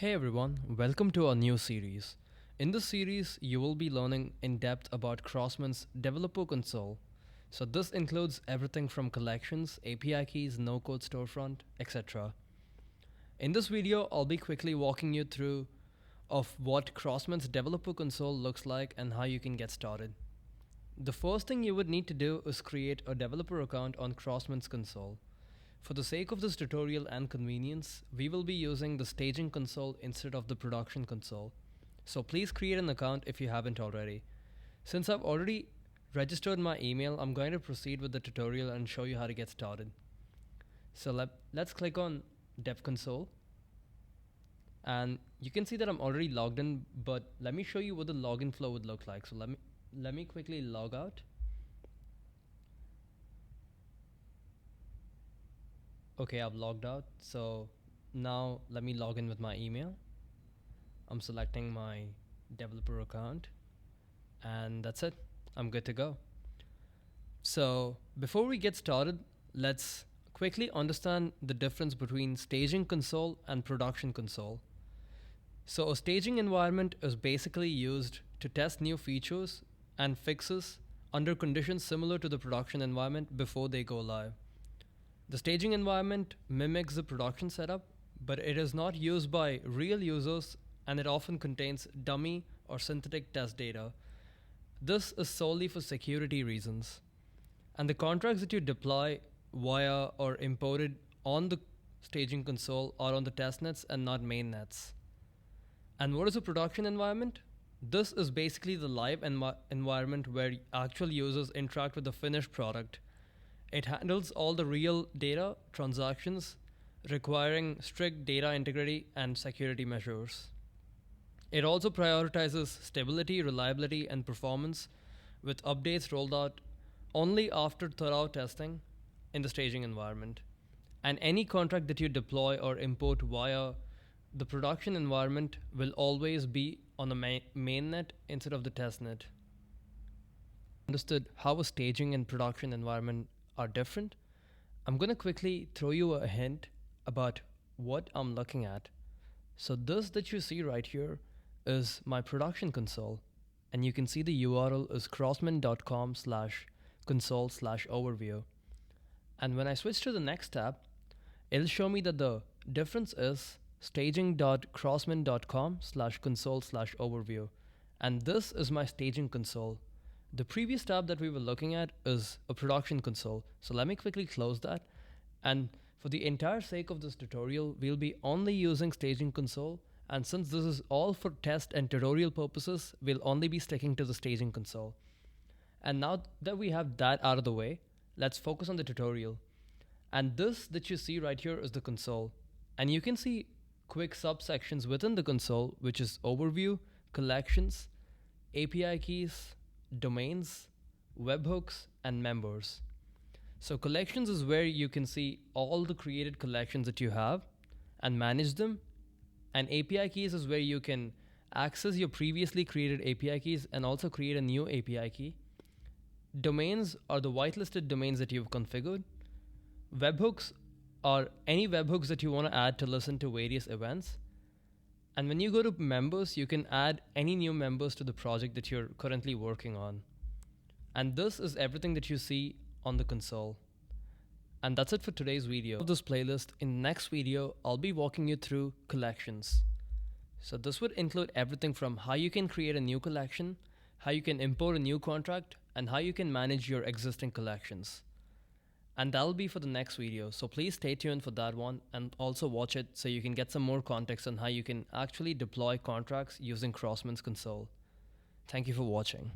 Hey everyone, welcome to our new series. In this series, you will be learning in depth about Crossmint's Developer Console. So this includes everything from collections, API keys, no-code storefront, etc. In this video, I'll be quickly walking you through of what Crossmint's Developer Console looks like and how you can get started. The first thing you would need to do is create a developer account on Crossmint's console. For the sake of this tutorial and convenience, we will be using the staging console instead of the production console. So please create an account if you haven't already. Since I've already registered my email, I'm going to proceed with the tutorial and show you how to get started. So let's click on Dev Console. And you can see that I'm already logged in, but let me show you what the login flow would look like. So let me quickly log out. Okay, I've logged out. So now let me log in with my email. I'm selecting my developer account and that's it. I'm good to go. So before we get started, let's quickly understand the difference between staging console and production console. So a staging environment is basically used to test new features and fixes under conditions similar to the production environment before they go live. The staging environment mimics the production setup, but it is not used by real users and it often contains dummy or synthetic test data. This is solely for security reasons. And the contracts that you deploy via or imported on the staging console are on the testnets and not mainnets. And what is a production environment? This is basically the live environment where actual users interact with the finished product. It handles all the real data transactions requiring strict data integrity and security measures. It also prioritizes stability, reliability, and performance with updates rolled out only after thorough testing in the staging environment. And any contract that you deploy or import via the production environment will always be on the mainnet instead of the testnet. Understood how a staging and production environment are different, I'm going to quickly throw you a hint about what I'm looking at. So this that you see right here is my production console, and you can see the URL is crossmint.com/console/overview. And when I switch to the next tab, it'll show me that the difference is staging.crossmint.com/console/overview. And this is my staging console. The previous tab that we were looking at is a production console. So let me quickly close that. And for the entire sake of this tutorial, we'll be only using staging console. And since this is all for test and tutorial purposes, we'll only be sticking to the staging console. And now that we have that out of the way, let's focus on the tutorial. And this that you see right here is the console. And you can see quick subsections within the console, which is overview, collections, API keys, domains, webhooks, and members. So collections is where you can see all the created collections that you have and manage them. And API keys is where you can access your previously created API keys and also create a new API key. Domains are the whitelisted domains that you've configured. Webhooks are any webhooks that you want to add to listen to various events. And when you go to members, you can add any new members to the project that you're currently working on. And this is everything that you see on the console. And that's it for today's video. For this playlist, in the next video, I'll be walking you through collections. So this would include everything from how you can create a new collection, how you can import a new contract, and how you can manage your existing collections. And that'll be for the next video, so please stay tuned for that one and also watch it so you can get some more context on how you can actually deploy contracts using Crossmint's console. Thank you for watching.